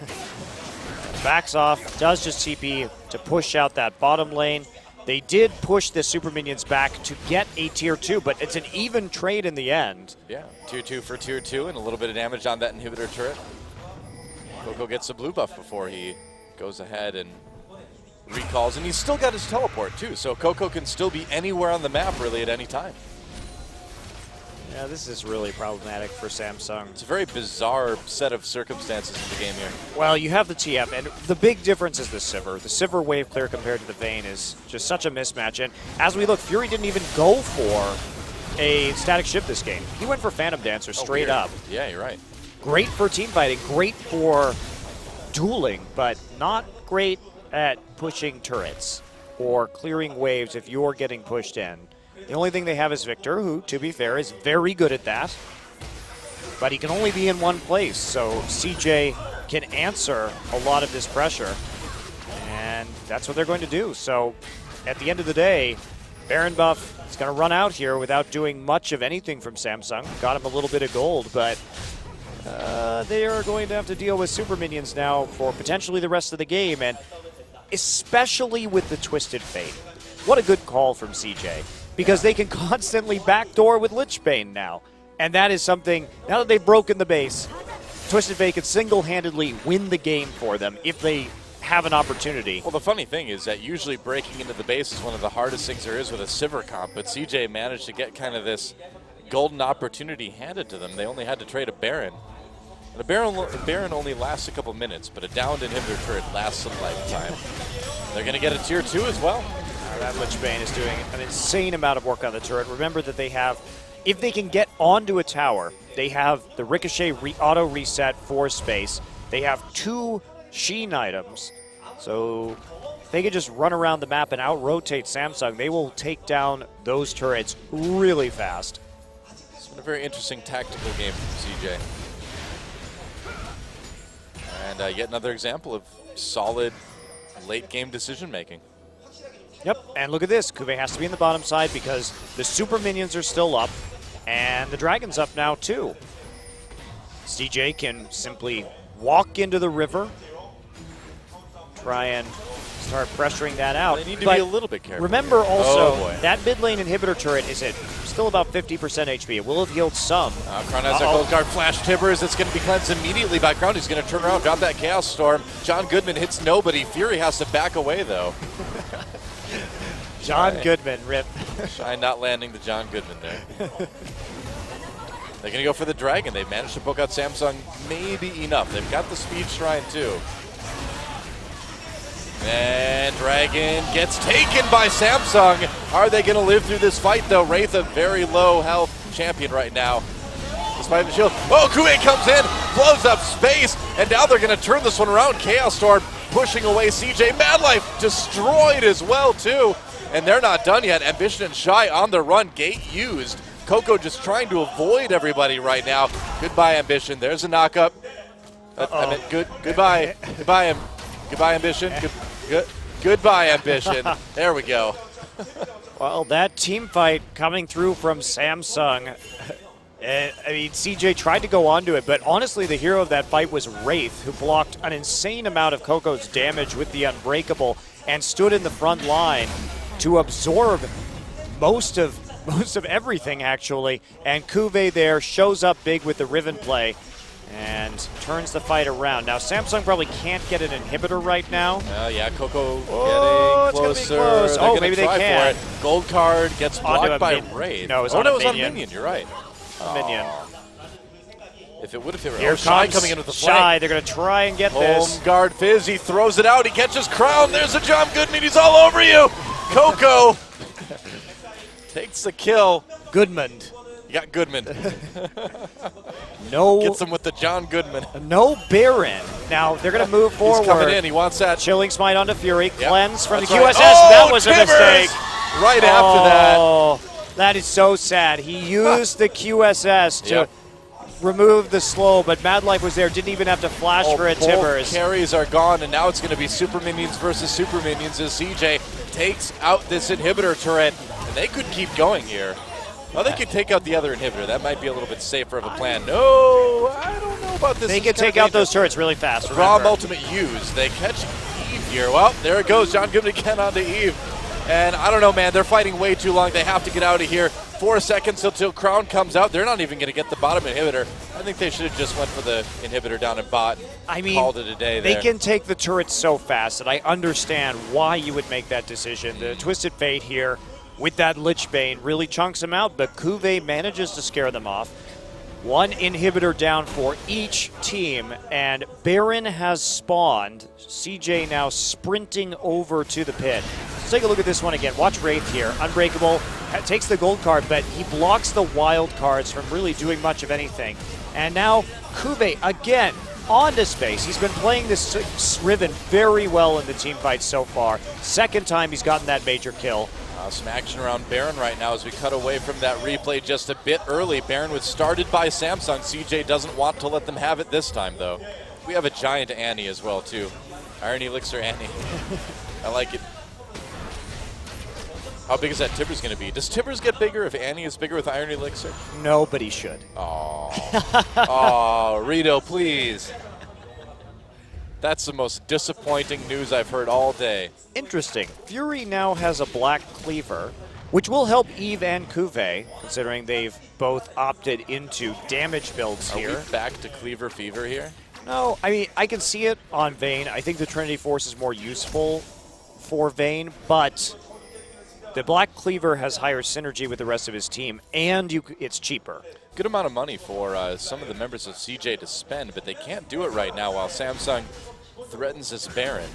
Backs off, does just TP to push out that bottom lane. They did push the super minions back to get a tier 2, but it's an even trade in the end. Yeah, tier 2 for tier 2 and a little bit of damage on that inhibitor turret. Coco gets a blue buff before he goes ahead and recalls, and he's still got his teleport too, so Coco can still be anywhere on the map really at any time. Yeah, this is really problematic for Samsung. It's a very bizarre set of circumstances in the game here. Well, you have the TF, and the big difference is the Sivir. The Sivir wave clear compared to the Vayne is just such a mismatch. And as we look, Fury didn't even go for a static ship this game. He went for Phantom Dancer straight up. Yeah, you're right. Great for team fighting, great for dueling, but not great at pushing turrets or clearing waves if you're getting pushed in. The only thing they have is Victor, who, to be fair, is very good at that. But he can only be in one place, so CJ can answer a lot of this pressure. And that's what they're going to do. So at the end of the day, Baron buff is going to run out here without doing much of anything from Samsung. Got him a little bit of gold, but they are going to have to deal with super minions now for potentially the rest of the game, and especially with the Twisted Fate. What a good call from CJ. Because they can constantly backdoor with Lich Bane now. And that is something, now that they've broken the base, Twisted Fate can single-handedly win the game for them if they have an opportunity. Well, the funny thing is that usually breaking into the base is one of the hardest things there is with a Sivir comp, but CJ managed to get kind of this golden opportunity handed to them. They only had to trade a Baron. And a Baron only lasts a couple minutes, but a downed inhibitor turret lasts a lifetime. They're going to get a tier 2 as well. That Lich Bane is doing an insane amount of work on the turret. Remember that they have, if they can get onto a tower, they have the Ricochet auto reset for space. They have 2 Sheen items. So if they can just run around the map and out-rotate Samsung, they will take down those turrets really fast. It's been a very interesting tactical game from CJ. And yet another example of solid late-game decision-making. Yep, and look at this. Kuve has to be in the bottom side because the super minions are still up, and the dragon's up now too. CJ can simply walk into the river, try and start pressuring that out. They need to be a little bit careful. Remember also, that mid lane inhibitor turret is still about 50% HP. It will have healed some. Crown has a gold guard flash Tibbers. It's going to be cleansed immediately by Crown. He's going to turn around, drop that Chaos Storm. John Goodman hits nobody. Fury has to back away though. John Goodman, rip. Shine not landing the John Goodman there. They're going to go for the Dragon. They've managed to poke out Samsung maybe enough. They've got the Speed Shrine too. And Dragon gets taken by Samsung. Are they going to live through this fight though? Wraith of very low health. champion right now. Despite the shield. Oh, Kue comes in, blows up space, and now they're going to turn this one around. Chaos Storm pushing away CJ. Mad Life destroyed as well, too. And they're not done yet. Ambition and Shy on the run. Gate used. Coco just trying to avoid everybody right now. Goodbye, Ambition. There's a knockup. I meant goodbye. Goodbye, Ambition. Goodbye, Ambition. There we go. Well, that team fight coming through from Samsung. I mean, CJ tried to go onto it, but honestly, the hero of that fight was Wraith, who blocked an insane amount of Coco's damage with the Unbreakable and stood in the front line to absorb most of everything, actually. And Kuve there shows up big with the Riven play and turns the fight around. Now, Samsung probably can't get an inhibitor right now. Yeah, Coco Oh, getting it's closer. gonna be close. They're Oh, gonna maybe they try can. for it. Gold card gets blocked by Wraith. No, it was on on Minion. You're right. Minion. If it would have hit Here Shy comes coming in with the Shy. flank. They're going to try and get Home this. guard Fizz. He throws it out. He catches Crown. There's a John Goodman. He's all over you. Coco takes the kill. Goodman. You got Goodman. No. Gets him with the John Goodman. No Baron. Now they're going to move forward. He's coming in. He wants that. Chilling Smite onto Fury. Yep. Cleanse from That's the right. QSS. Oh, That was Timbers! a mistake. Right after that. Oh, that is so sad. He used the QSS to remove the slow, but Mad Life was there. Didn't even have to flash for it. Both Timbers. carries are gone, and now it's going to be Super Minions versus Super Minions as CJ takes out this inhibitor turret, and they could keep going here. Well, they could take out the other inhibitor. That might be a little bit safer of a plan. No, I don't know about this. They can take out those turrets really fast. Rom ultimate used. They catch Eve here. Well, there it goes. John Goodman again onto Eve. And I don't know, man. They're fighting way too long. They have to get out of here. 4 seconds until Crown comes out. They're not even going to get the bottom inhibitor. I think they should have just went for the inhibitor down in bot. I mean, called it a day there. They can take the turrets so fast that I understand why you would make that decision. The Twisted Fate here with that Lich Bane really chunks them out, but Kuve manages to scare them off. One inhibitor down for each team, and Baron has spawned. CJ now sprinting over to the pit. Let's take a look at this one again. Watch Wraith here. Unbreakable takes the gold card, but he blocks the wild cards from really doing much of anything. And now Kuve again onto space. He's been playing this Riven very well in the team fight so far. Second time he's gotten that major kill. Some action around Baron right now as we cut away from that replay just a bit early. Baron was started by Samsung. CJ doesn't want to let them have it this time, though. We have a giant Annie as well, too. Iron Elixir Annie. I like it. How big is that Tibbers going to be? Does Tibbers get bigger if Annie is bigger with Iron Elixir? Nobody should. Oh, oh, Rito, please. That's the most disappointing news I've heard all day. Interesting. Fury now has a black cleaver, which will help Eve and Kuve, considering they've both opted into damage builds here. Are we back to cleaver fever here? No, I mean, I can see it on Vayne. I think the Trinity Force is more useful for Vayne, but the black cleaver has higher synergy with the rest of his team, and it's cheaper. Good amount of money for some of the members of CJ to spend, but they can't do it right now while Samsung threatens this Baron.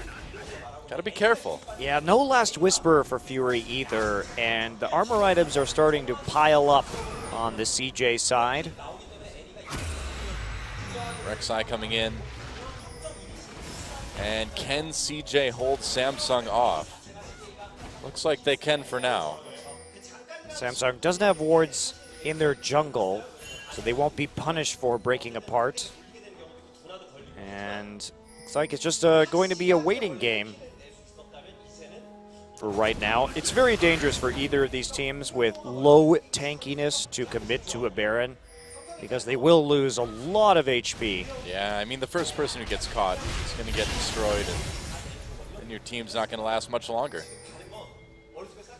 Gotta be careful. Yeah, no Last Whisper for Fury either, and the armor items are starting to pile up on the CJ side. Rek'Sai coming in. And can CJ hold Samsung off? Looks like they can for now. Samsung doesn't have wards in their jungle, so they won't be punished for breaking apart. And looks like it's just going to be a waiting game for right now. It's very dangerous for either of these teams with low tankiness to commit to a Baron, because they will lose a lot of HP. Yeah, I mean, the first person who gets caught is going to get destroyed, and your team's not going to last much longer.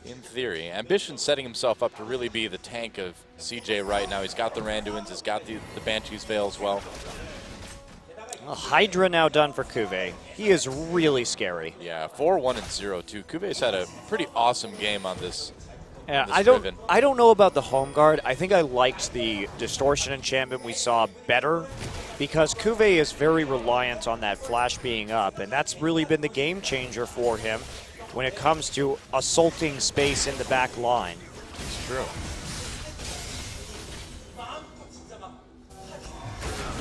In theory. Ambition's setting himself up to really be the tank of CJ right now. He's got the Randuins, he's got the Banshee's Veil as well. Hydra now done for Kuve. He is really scary. Yeah, 4-1 and 0-2. Kuve's had a pretty awesome game on this. Yeah, this I don't know about the home guard. I think I liked the distortion enchantment we saw better, because Kuve is very reliant on that flash being up, and that's really been the game changer for him when it comes to assaulting space in the back line. It's true.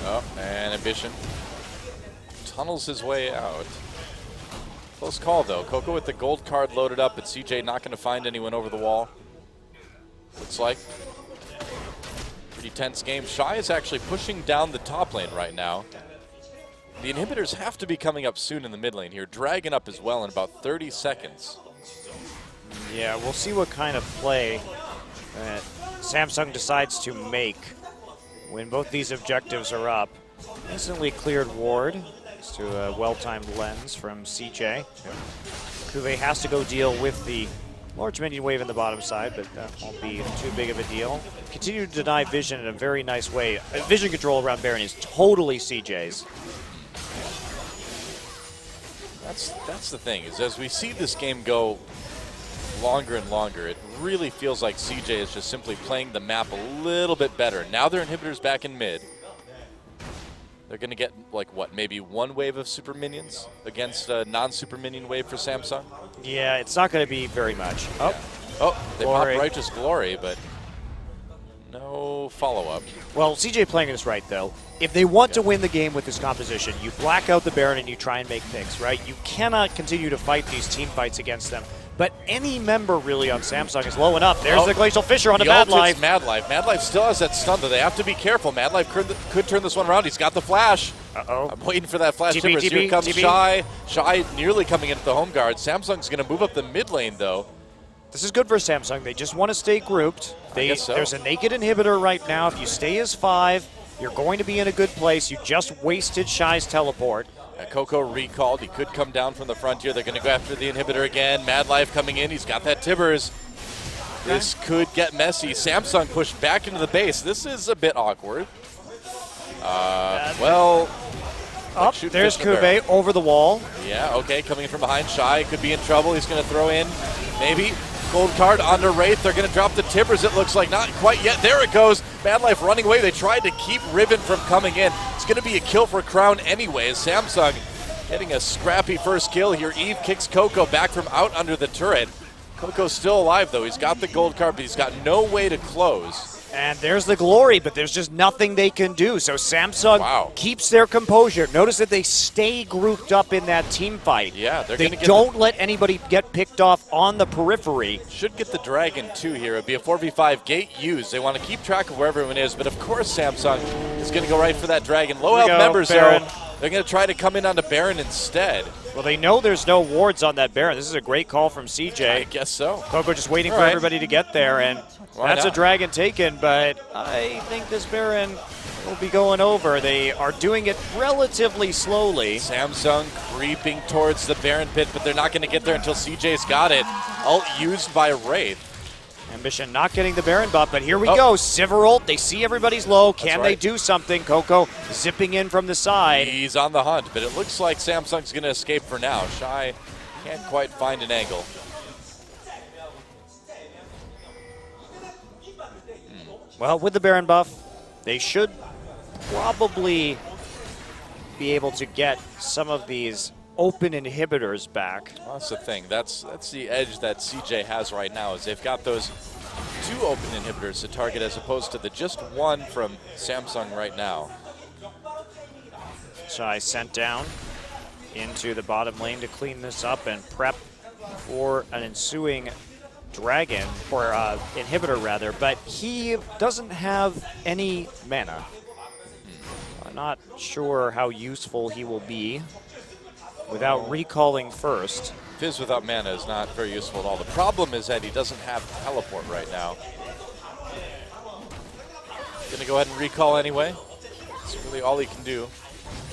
Oh, and Ambition tunnels his way out. Close call, though. Coco with the gold card loaded up, but CJ not going to find anyone over the wall. Looks like. Pretty tense game. Shy is actually pushing down the top lane right now. The inhibitors have to be coming up soon in the mid lane here. Dragon up as well in about 30 seconds. Yeah, we'll see what kind of play that Samsung decides to make when both these objectives are up. Instantly cleared ward. To a well-timed lens from CJ. Kuve has to go deal with the large minion wave in the bottom side, but that won't be too big of a deal. Continue to deny vision in a very nice way. Vision control around Baron is totally CJ's. That's the thing, is as we see this game go longer and longer, it really feels like CJ is just simply playing the map a little bit better. Now their inhibitors back in mid. They're going to get, like, what, maybe one wave of super minions against a non-super minion wave for Samsung? Yeah, it's not going to be very much. Oh, yeah. Oh, they Glory. popped Righteous Glory, but no follow-up. Well, CJ playing this right, though. If they want to win the game with this composition, you black out the Baron and you try and make picks, right? You cannot continue to fight these team fights against them. But any member really on Samsung is low and up. There's the Glacial Fissure on the Mad Life. Mad Life. Mad Life still has that stun, though. They have to be careful. Mad Life could turn this one around. He's got the flash. Uh-oh. I'm waiting for that flash. TP, Here comes TP. Shy. Shy nearly coming into the home guard. Samsung's going to move up the mid lane, though. This is good for Samsung. They just want to stay grouped. I guess so. There's a naked inhibitor right now. If you stay as 5, you're going to be in a good place. You just wasted Shy's teleport. Coco recalled. He could come down from the frontier. They're going to go after the inhibitor again. Mad Life coming in. He's got that Tibbers. This could get messy. Samsung pushed back into the base. This is a bit awkward. Well, up there's Kube over the wall. Yeah, okay, coming in from behind. Shy could be in trouble. He's going to throw in maybe gold card onto Wraith. They're going to drop the Tibbers, it looks like. Not quite yet. There it goes. Mad Life running away. They tried to keep Riven from coming in. It's going to be a kill for Crown anyways. Samsung getting a scrappy first kill here. Eve kicks Coco back from out under the turret. Coco's still alive, though. He's got the gold card, but he's got no way to close. And there's the glory, but there's just nothing they can do. So Samsung keeps their composure. Notice that they stay grouped up in that team fight. Yeah, they don't let anybody get picked off on the periphery. Should get the Dragon, too, here. It'd be a 4v5 gate used. They want to keep track of where everyone is, but of course Samsung is going to go right for that Dragon. Low health members, though. They're going to try to come in onto Baron instead. Well, they know there's no wards on that Baron. This is a great call from CJ. I guess so. Coco just waiting for everybody to get there, and that's a Dragon taken, but I think this Baron will be going over. They are doing it relatively slowly. Samsung creeping towards the Baron pit, but they're not going to get there until CJ's got it. Ult used by Wraith. Ambition not getting the Baron buff, but here we go. Sivir ult, they see everybody's low. Can they do something? Coco zipping in from the side. He's on the hunt, but it looks like Samsung's going to escape for now. Shy can't quite find an angle. Well, with the Baron buff, they should probably be able to get some of these open inhibitors back. Well, that's the thing. That's the edge that CJ has right now, is they've got those 2 open inhibitors to target as opposed to the just 1 from Samsung right now. Shy sent down into the bottom lane to clean this up and prep for an ensuing Dragon, or inhibitor rather, but he doesn't have any mana. I'm not sure how useful he will be without recalling first. Fizz without mana is not very useful at all. The problem is that he doesn't have teleport right now. Gonna go ahead and recall anyway. It's really all he can do.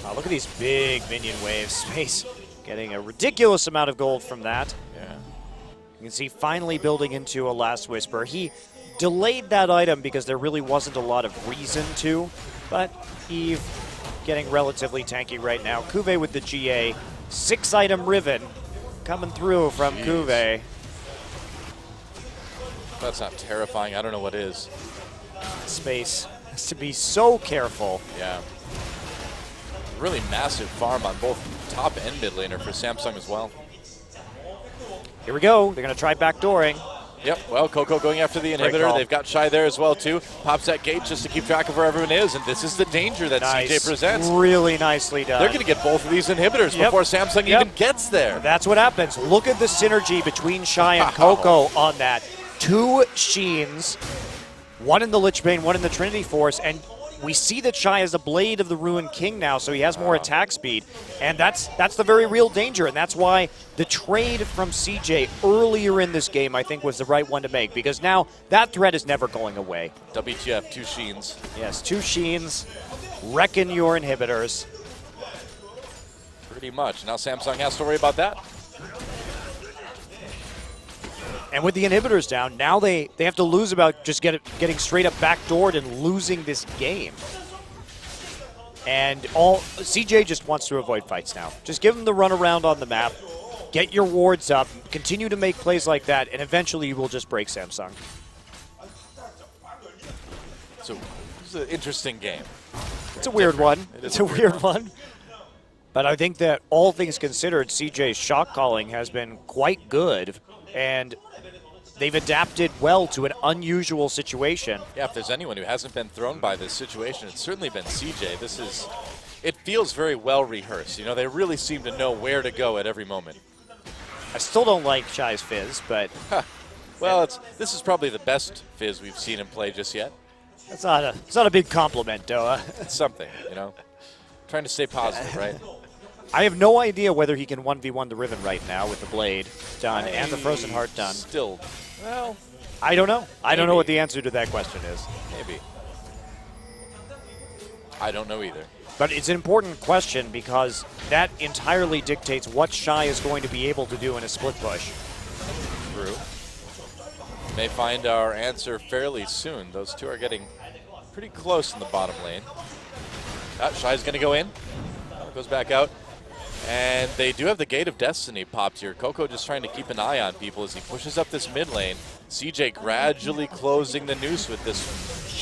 Look at these big minion waves. Space getting a ridiculous amount of gold from that. Yeah. You can see finally building into a Last Whisper. He delayed that item because there really wasn't a lot of reason to, but Eve getting relatively tanky right now. Kuve with the GA. 6-item Riven coming through from Kuve. That's not terrifying. I don't know what is. Space has to be so careful. Yeah. Really massive farm on both top and mid laner for Samsung as well. Here we go. They're going to try backdooring. Yep, well, Coco going after the inhibitor. They've got Shy there as well, too. Pops that gate just to keep track of where everyone is, and this is the danger that CJ presents. Really nicely done. They're going to get both of these inhibitors before Samsung even gets there. That's what happens. Look at the synergy between Shy and Coco on that. 2 Sheens, one in the Lich Bane, one in the Trinity Force, and we see that Shy has the Blade of the Ruined King now, so he has more attack speed, and that's the very real danger, and that's why the trade from CJ earlier in this game, I think, was the right one to make, because now that threat is never going away. WTF, 2 Sheens. Yes, 2 Sheens, reckon your inhibitors. Pretty much. Now Samsung has to worry about that. And with the inhibitors down, now they have to lose about just getting straight up backdoored and losing this game. And CJ just wants to avoid fights now. Just give him the run around on the map, get your wards up, continue to make plays like that, and eventually you will just break Samsung. So it's an interesting game. It's a weird one. It's a weird one. But I think that all things considered, CJ's shot calling has been quite good, and they've adapted well to an unusual situation. Yeah, if there's anyone who hasn't been thrown by this situation, it's certainly been CJ. It feels very well rehearsed. You know, they really seem to know where to go at every moment. I still don't like Shy's Fizz, but... Well, this is probably the best Fizz we've seen him play just yet. It's not a big compliment, Doa. It's something, you know. Trying to stay positive, right? I have no idea whether he can 1v1 the Riven right now with the Blade done and the Frozen Heart done. Still, well, I don't know. I don't know what the answer to that question is. Maybe. I don't know either. But it's an important question because that entirely dictates what Shy is going to be able to do in a split push. True. May find our answer fairly soon. Those two are getting pretty close in the bottom lane. Shy's going to go in. Goes back out. And they do have the Gate of Destiny popped here. Coco just trying to keep an eye on people as he pushes up this mid lane. CJ gradually closing the noose with this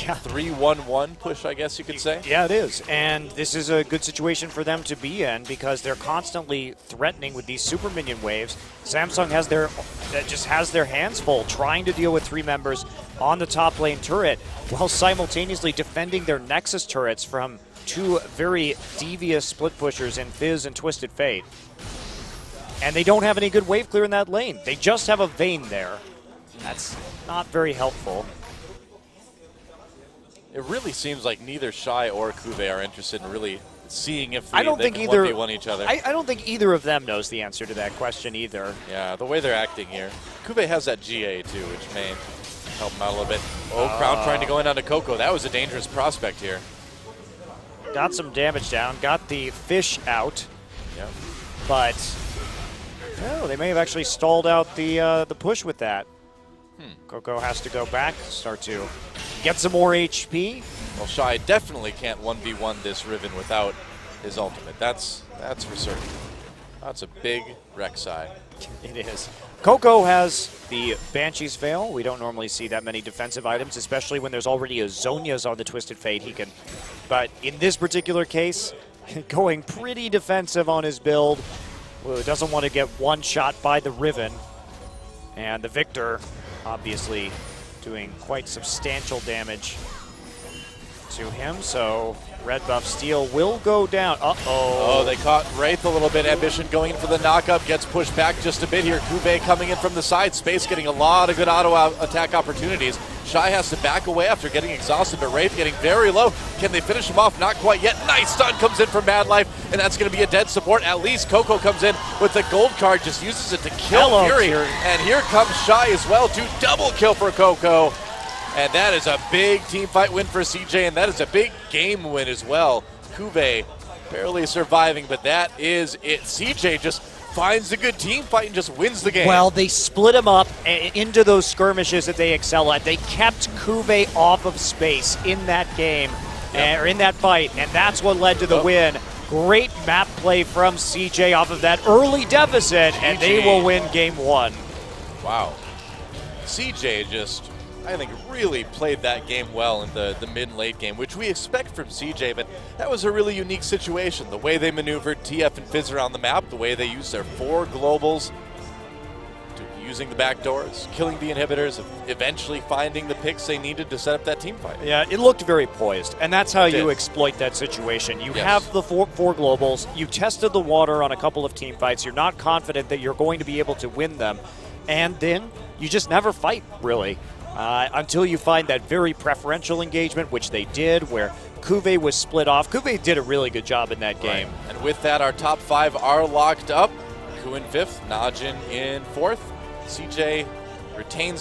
3-1-1 push, I guess you could say. Yeah, it is. And this is a good situation for them to be in because they're constantly threatening with these super minion waves. Samsung just has their hands full trying to deal with 3 members on the top lane turret while simultaneously defending their Nexus turrets from 2 very devious split pushers in Fizz and Twisted Fate. And they don't have any good wave clear in that lane. They just have a Vayne there. That's not very helpful. It really seems like neither Shy or Kuve are interested in really seeing if they can 1v1 each other. I don't think either of them knows the answer to that question either. Yeah, the way they're acting here. Kuve has that GA too, which may help him out a little bit. Oh, Crown trying to go in onto Coco. That was a dangerous prospect here. Got some damage down, got the fish out. Yep. But they may have actually stalled out the push with that. Coco has to go back, start to get some more HP. Well, Shy definitely can't 1v1 this Riven without his ultimate. That's for certain. That's a big Rek'Sai. It is. Coco has the Banshee's Veil. We don't normally see that many defensive items, especially when there's already a Zhonya's on the Twisted Fate. But in this particular case, going pretty defensive on his build. Doesn't want to get one shot by the Riven. And the Victor, obviously, doing quite substantial damage to him. So red buff steal will go down. Oh, they caught Wraith a little bit. Ambition going in for the knockup. Gets pushed back just a bit here. Kuve coming in from the side. Space getting a lot of good auto attack opportunities. Shy has to back away after getting exhausted, but Wraith getting very low. Can they finish him off? Not quite yet. Nice stun comes in from Mad Life, and that's going to be a dead support. At least Coco comes in with the gold card, just uses it to kill Fury. And here comes Shy as well, to double kill for Coco. And that is a big team fight win for CJ, and that is a big game win as well. Kuve barely surviving, but that is it. CJ just finds a good team fight and just wins the game. Well, they split him up into those skirmishes that they excel at. They kept Kuve off of space in that game, or in that fight, and that's what led to the win. Great map play from CJ off of that early deficit, and they will win game 1. Wow. CJ just, I think, really played that game well in the mid and late game, which we expect from CJ, but that was a really unique situation. The way they maneuvered TF and Fizz around the map, the way they used their 4 globals to using the back doors, killing the inhibitors, eventually finding the picks they needed to set up that team fight. Yeah, it looked very poised, and that's how It you did. exploit that situation. You Yes. have the four globals, you tested the water on a couple of team fights, you're not confident that you're going to be able to win them, and then you just never fight, really, until you find that very preferential engagement, which they did, where Kuve was split off. Kuve did a really good job in that game. Right. And with that, our top 5 are locked up. Ku in 5th, Najin in 4th. CJ retains